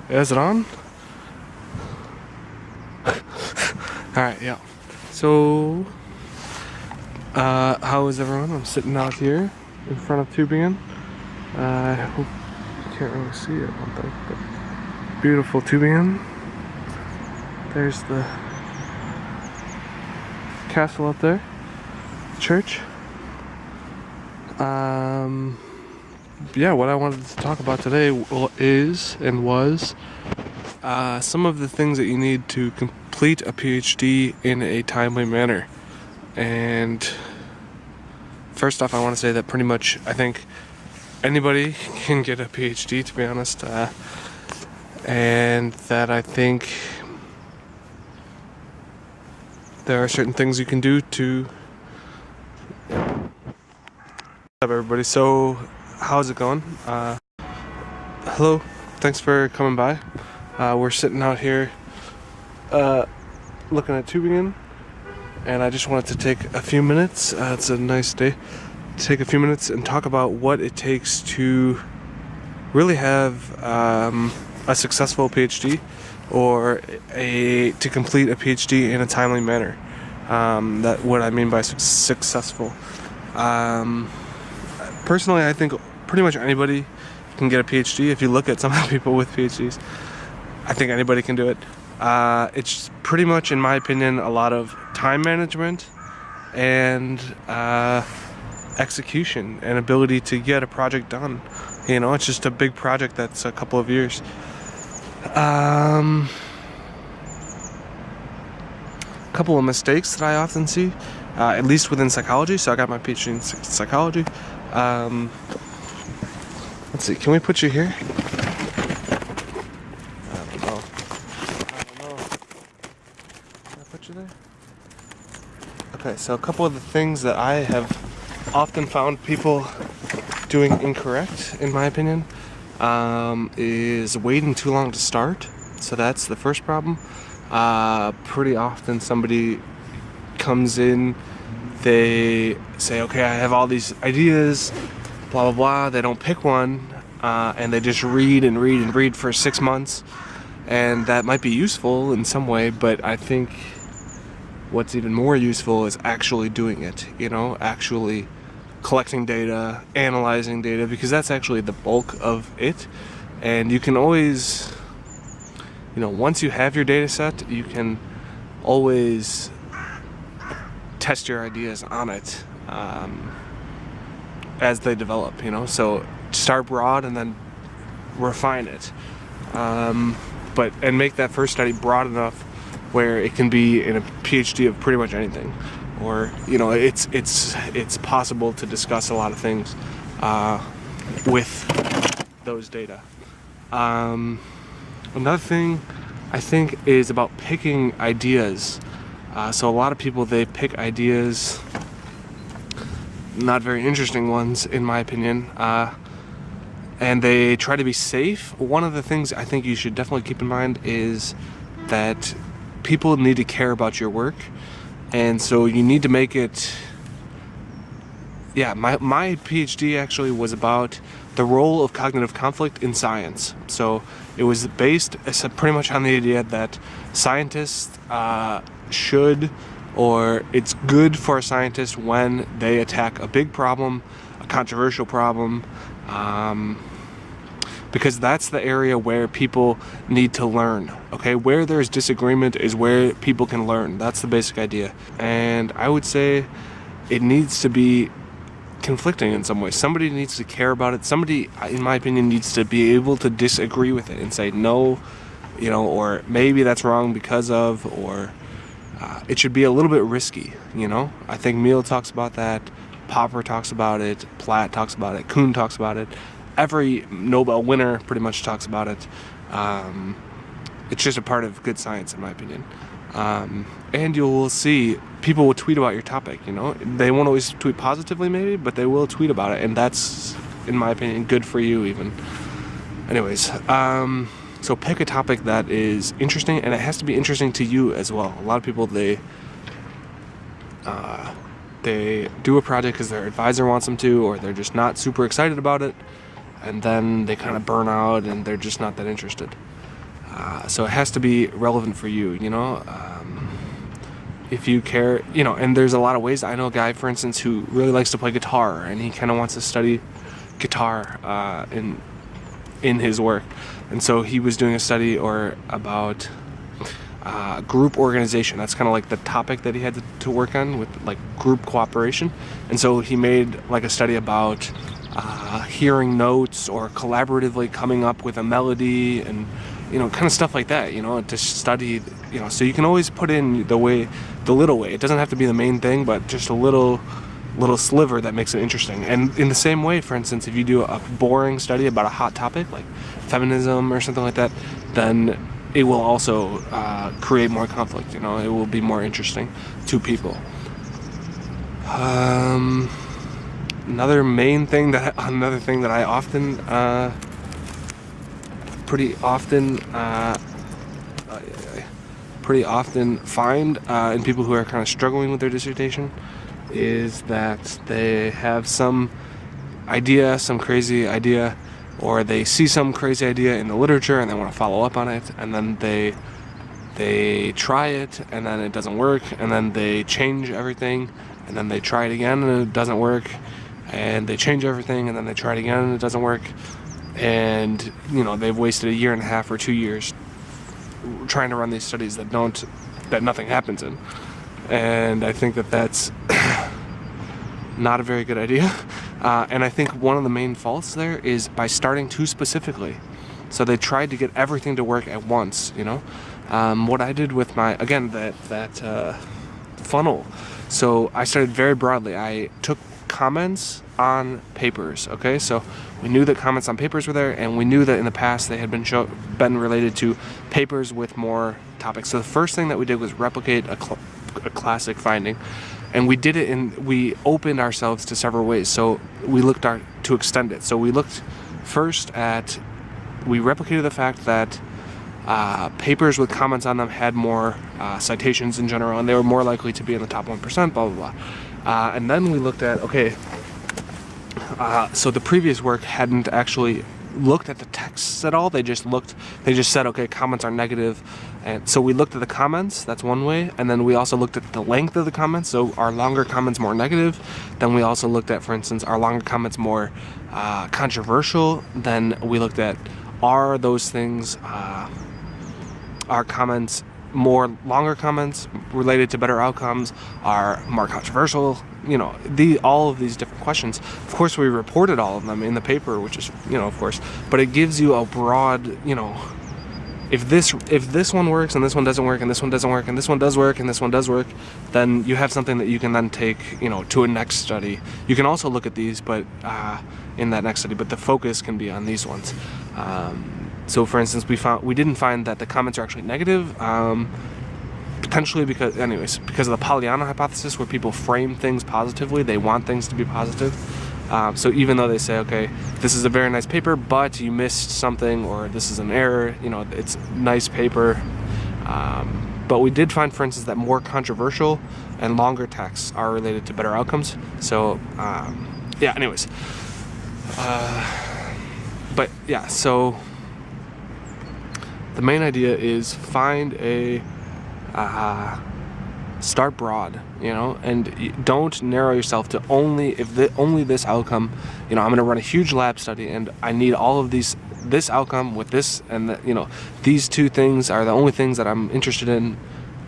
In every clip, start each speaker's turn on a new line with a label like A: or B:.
A: Is it on? Alright, yeah. So, how is everyone? I'm sitting out here in front of Tübingen. I hope you can't really see it, I don't think, but beautiful Tübingen. There's the castle up there, church. Yeah, what I wanted to talk about today was some of the things that you need to complete a PhD in a timely manner. And first off, I want to say that pretty much I think anybody can get a PhD, to be honest, and that I think there are certain things you can do to... What's up, everybody? So, how's it going? Hello, thanks for coming by. We're sitting out here looking at Tübingen, and I just wanted to take a few minutes, it's a nice day, take a few minutes and talk about what it takes to really have a successful PhD, or to complete a PhD in a timely manner. That what I mean by successful. Personally, I think pretty much anybody can get a PhD. If you look at some of the people with PhDs, I think anybody can do it. It's pretty much, in my opinion, a lot of time management and execution and ability to get a project done. You know, it's just a big project that's a couple of years. A couple of mistakes that I often see, at least within psychology. So I got my PhD in psychology. Let's see, can we put you here? I don't know. Can I put you there? Okay, so a couple of the things that I have often found people doing incorrect, in my opinion, is waiting too long to start. So that's the first problem. Pretty often somebody comes in, they say, okay, I have all these ideas, blah blah blah, they don't pick one, and they just read and read and read for 6 months, and that might be useful in some way, but I think what's even more useful is actually doing it, you know, actually collecting data, analyzing data, because that's actually the bulk of it. And you can always, you know, once you have your data set, you can always test your ideas on it as they develop, you know. So start broad and then refine it, and make that first study broad enough where it can be in a PhD of pretty much anything, or, you know, it's possible to discuss a lot of things with those data. Another thing I think is about picking ideas. So a lot of people, they pick ideas, not very interesting ones in my opinion, and they try to be safe. One of the things I think you should definitely keep in mind is that people need to care about your work, and so you need to make it... Yeah, my PhD actually was about the role of cognitive conflict in science. So it was based pretty much on the idea that scientists should, or it's good for a scientist when they attack a big problem, a controversial problem, because that's the area where people need to learn. Okay, where there's disagreement is where people can learn. That's the basic idea. And I would say it needs to be conflicting in some way. Somebody needs to care about it. Somebody, in my opinion, needs to be able to disagree with it and say no, you know, or maybe that's wrong because of, or it should be a little bit risky, you know. I think Miele talks about that, Popper talks about it, Platt talks about it, Kuhn talks about it. Every Nobel winner pretty much talks about it. It's just a part of good science, in my opinion. And you will see people will tweet about your topic, you know. They won't always tweet positively maybe, but they will tweet about it, and that's, in my opinion, good for you even. Anyways, so pick a topic that is interesting, and it has to be interesting to you as well. A lot of people, they do a project because their advisor wants them to, or they're just not super excited about it, and then they kind of burn out and they're just not that interested. So it has to be relevant for you, if you care, and there's a lot of ways. I know a guy, for instance, who really likes to play guitar, and he kind of wants to study guitar in his work. And so he was doing a study about group organization. That's kind of like the topic that he had to work on, with like group cooperation. And so he made like a study about hearing notes or collaboratively coming up with a melody, and kind of stuff like that, to study, so you can always put in the little way. It doesn't have to be the main thing, but just a little sliver that makes it interesting. And in the same way, for instance, if you do a boring study about a hot topic like feminism or something like that, then it will also create more conflict. It will be more interesting to people. Another thing that I often pretty often find in people who are kind of struggling with their dissertation is that they have some crazy idea, or they see some crazy idea in the literature and they want to follow up on it, and then they try it and then it doesn't work, and then they change everything, and then they try it again and it doesn't work, and they change everything and then they try it again and it doesn't work. And they've wasted 1.5 years or 2 years trying to run these studies that nothing happens in. And I think that's not a very good idea. And I think one of the main faults there is by starting too specifically. So they tried to get everything to work at once. What I did with that funnel. So I started very broadly. I took comments on papers. Okay, so we knew that comments on papers were there, and we knew that in the past they had been related to papers with more topics. So the first thing that we did was replicate a classic finding, and we did it we opened ourselves to several ways. So we looked to extend it. So we looked first we replicated the fact that papers with comments on them had more citations in general, and they were more likely to be in the top 1%, blah, blah, blah. And then we looked at, so the previous work hadn't actually looked at the texts at all. They just said, okay, comments are negative. And so we looked at the comments, that's one way. And then we also looked at the length of the comments. So are longer comments more negative? Then we also looked at, for instance, are longer comments more controversial? Then we looked at, are those things, are comments longer comments related to better outcomes, are more controversial, all of these different questions. Of course, we reported all of them in the paper, which is, of course, but it gives you a broad, if this one works and this one doesn't work and this one doesn't work and this one does work and this one does work, then you have something that you can then take, to a next study. You can also look at these, but in that next study, but the focus can be on these ones. So, for instance, we didn't find that the comments are actually negative, potentially because of the Pollyanna hypothesis, where people frame things positively. They want things to be positive. So even though they say, okay, this is a very nice paper, but you missed something, or this is an error, it's nice paper. But we did find, for instance, that more controversial and longer texts are related to better outcomes. So, so the main idea is find start broad, and don't narrow yourself to only this outcome. I'm going to run a huge lab study and I need all of this outcome with this, and these two things are the only things that I'm interested in.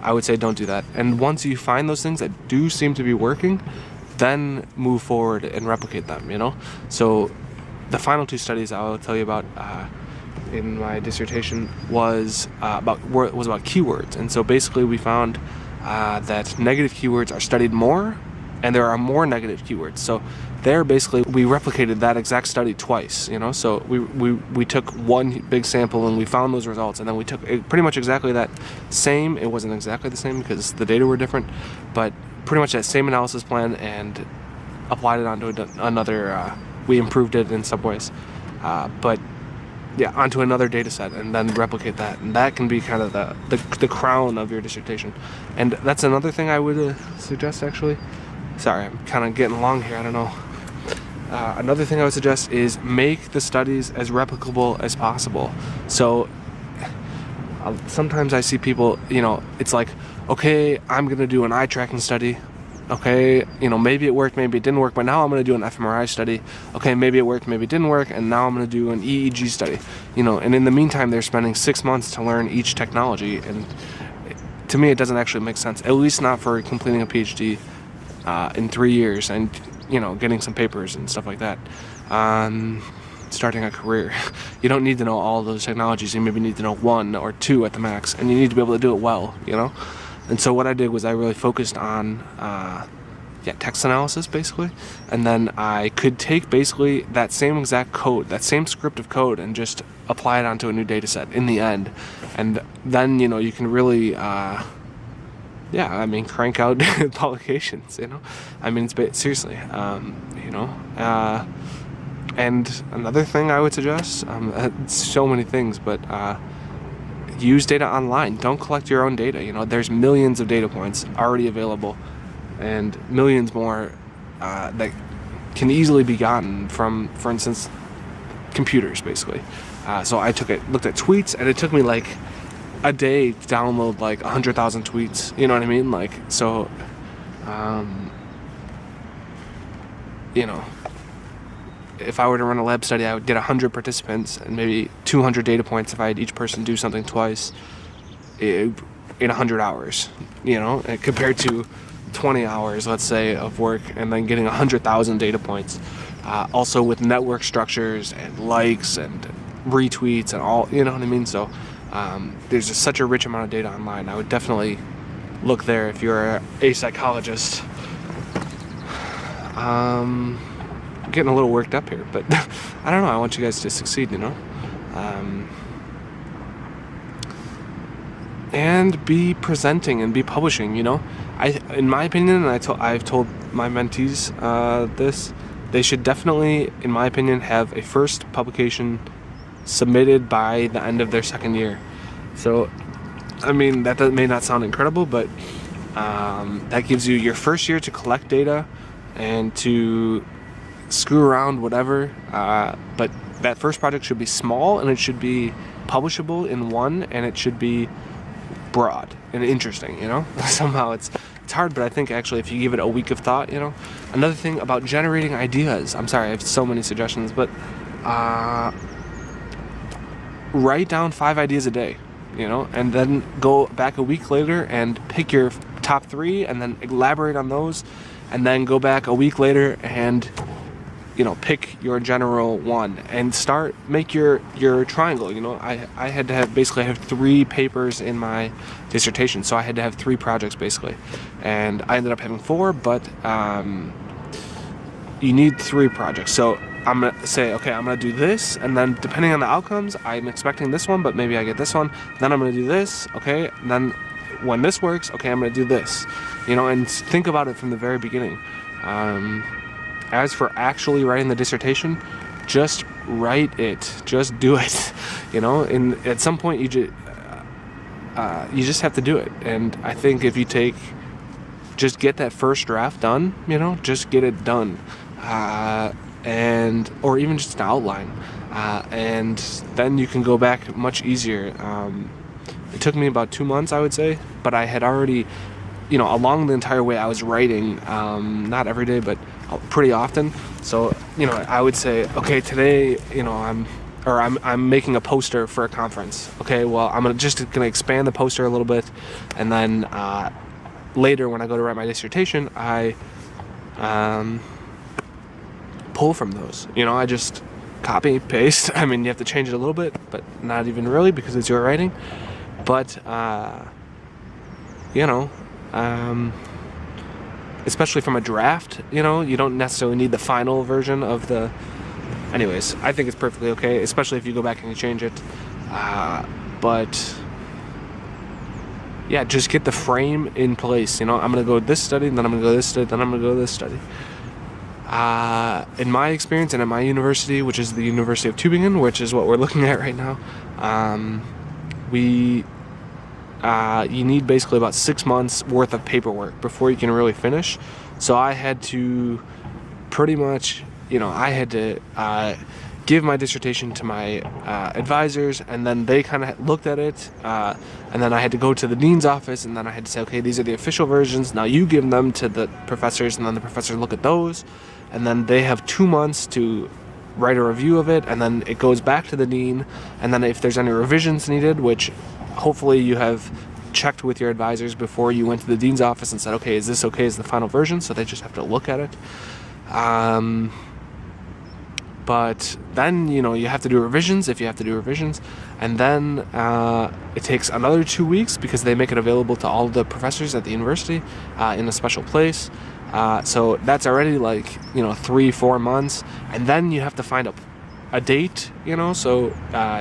A: I would say don't do that. And once you find those things that do seem to be working, then move forward and replicate them. So the final two studies I'll tell you about in my dissertation was about keywords. And so basically we found that negative keywords are studied more, and there are more negative keywords. So there basically we replicated that exact study twice, so we took one big sample and we found those results, and then we took pretty much exactly that same, it wasn't exactly the same because the data were different, but pretty much that same analysis plan and applied it onto another, we improved it in some ways, onto another data set, and then replicate that. And that can be kind of the crown of your dissertation. And that's another thing I would suggest, actually. Sorry, I'm kind of getting long here, I don't know. Another thing I would suggest is make the studies as replicable as possible. So Sometimes I see people, it's like, okay, I'm going to do an eye tracking study. Okay, maybe it worked, maybe it didn't work, but now I'm going to do an fMRI study. Okay, maybe it worked, maybe it didn't work, and now I'm going to do an EEG study. And in the meantime, they're spending 6 months to learn each technology, and to me, it doesn't actually make sense, at least not for completing a PhD in 3 years and, getting some papers and stuff like that. Starting a career. You don't need to know all those technologies. You maybe need to know 1 or 2 at the max, and you need to be able to do it well, And so what I did was I really focused on text analysis, basically. And then I could take basically that same exact code, that same script of code, and just apply it onto a new data set in the end. And then, you can really, crank out publications, it's seriously, and another thing I would suggest, so many things, but use data online. Don't collect your own data. There's millions of data points already available, and millions more that can easily be gotten from, for instance, computers, basically. So I looked at tweets, and it took me like a day to download like 100,000 tweets. You know what I mean? If I were to run a lab study, I would get 100 participants and maybe 200 data points if I had each person do something twice in 100 hours, compared to 20 hours, let's say, of work, and then getting 100,000 data points. Also with network structures and likes and retweets and all, you know what I mean? So there's just such a rich amount of data online. I would definitely look there if you're a psychologist. Getting a little worked up here, but I don't know. I want you guys to succeed, and be presenting and be publishing. In my opinion, and I've told my mentees this, they should definitely, in my opinion, have a first publication submitted by the end of their second year. So, that may not sound incredible, but that gives you your first year to collect data and to screw around, whatever, but that first project should be small, and it should be publishable in one, and it should be broad and interesting, somehow it's hard, but I think actually if you give it a week of thought, another thing about generating ideas, I'm sorry, I have so many suggestions, but write down 5 ideas a day, and then go back a week later and pick your top 3 and then elaborate on those, and then go back a week later and pick your general one and make your triangle. I had to have 3 papers in my dissertation, so I had to have 3 projects basically, and I ended up having 4, but you need 3 projects. So I'm gonna say, okay, I'm gonna do this, and then depending on the outcomes, I'm expecting this one, but maybe I get this one, then I'm gonna do this, okay, and then when this works, okay, I'm gonna do this, and think about it from the very beginning. As for actually writing the dissertation, just write it. Just do it. And at some point you just have to do it. And I think if you just get that first draft done, just get it done, or even just an outline, and then you can go back much easier. It took me about 2 months, I would say, but I had already, along the entire way I was writing, not every day, but pretty often. So, I would say, okay, today, I'm making a poster for a conference. Okay, well, I'm gonna expand the poster a little bit, and then later when I go to write my dissertation, I pull from those. I just copy, paste. You have to change it a little bit, but not even really, because it's your writing. But especially from a draft, you don't necessarily need the final version of the... Anyways, I think it's perfectly okay, especially if you go back and you change it. But yeah, just get the frame in place. I'm going to go to this study, and then I'm going to go to this study, then I'm going to go to this study. In my experience and at my university, which is the University of Tübingen, which is what we're looking at right now, you need basically about 6 months worth of paperwork before you can really finish. So I had to pretty much, I had to give my dissertation to my advisors, and then they kind of looked at it, and then I had to go to the dean's office, and then I had to say, okay, these are the official versions, now you give them to the professors, and then the professors look at those, and then they have 2 months to write a review of it, and then it goes back to the dean, and then if there's any revisions needed, which hopefully you have checked with your advisors before you went to the dean's office and said, okay, is this okay as the final version? So they just have to look at it. But then, you know, you have to do revisions if you have to do revisions. And then it takes another 2 weeks because they make it available to all the professors at the university in a special place. So that's already like, you know, 3-4 months. And then you have to find a date, you know, so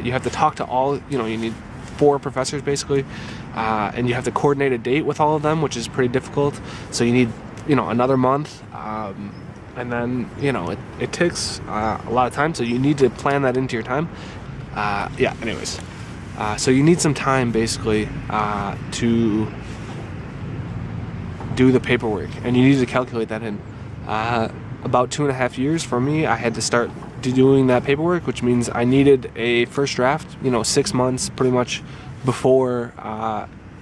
A: you have to talk to all, you know, you need 4 professors basically. And you have to coordinate a date with all of them, which is pretty difficult. So you need, you know, another month. And then, you know, it takes a lot of time, so you need to plan that into your time. Yeah, anyways. So you need some time, basically, to do the paperwork, and you need to calculate that in. About 2.5 years for me, I had to start doing that paperwork, which means I needed a first draft, you know, 6 months pretty much before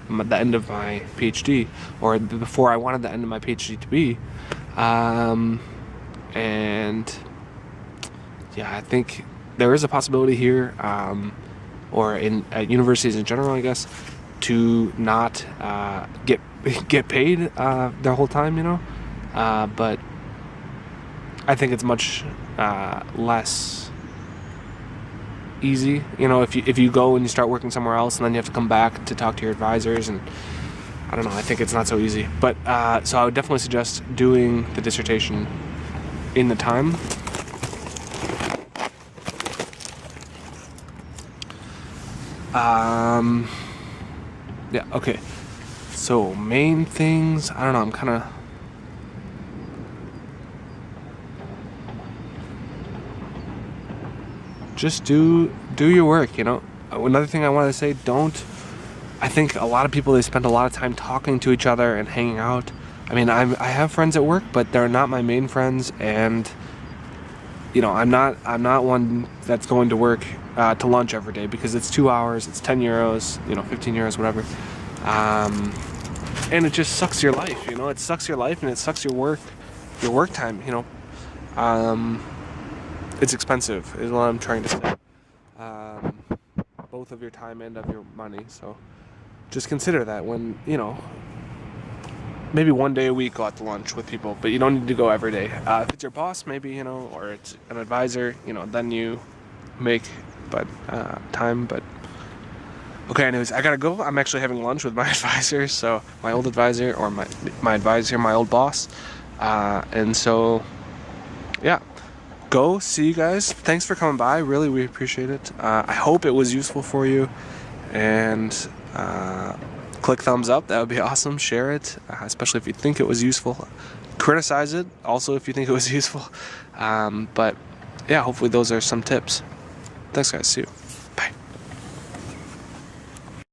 A: the end of my PhD, or before I wanted the end of my PhD to be. And yeah, I think there is a possibility here, or at universities in general, I guess, to not get paid the whole time, you know. But I think it's much less easy, you know, if you go and you start working somewhere else and then you have to come back to talk to your advisors, and I don't know, I think it's not so easy. But so I would definitely suggest doing the dissertation in the time. Yeah, okay. So main things, I don't know, I'm kind of just do your work, you know. Another thing I wanted to say, I think a lot of people, they spend a lot of time talking to each other and hanging out. I mean, I have friends at work, but they're not my main friends, and you know, I'm not one that's going to work to lunch every day, because it's 2 hours, it's 10 euros, you know, 15 euros, whatever, and it just sucks your life, you know. It sucks your life, and it sucks your work time, you know. It's expensive, is what I'm trying to say. Both of your time and of your money. So just consider that when, you know, maybe one day a week go out to lunch with people, but you don't need to go every day. If it's your boss, maybe, you know, or it's an advisor, you know, then you make time. But okay, anyways, I gotta go. I'm actually having lunch with my advisor, so my old advisor, or my advisor, my old boss, and so yeah. Go. See you guys. Thanks for coming by. Really, we appreciate it. I hope it was useful for you, and click thumbs up. That would be awesome. Share it, especially if you think it was useful. Criticize it also if you think it was useful. But yeah, hopefully those are some tips. Thanks, guys. See you.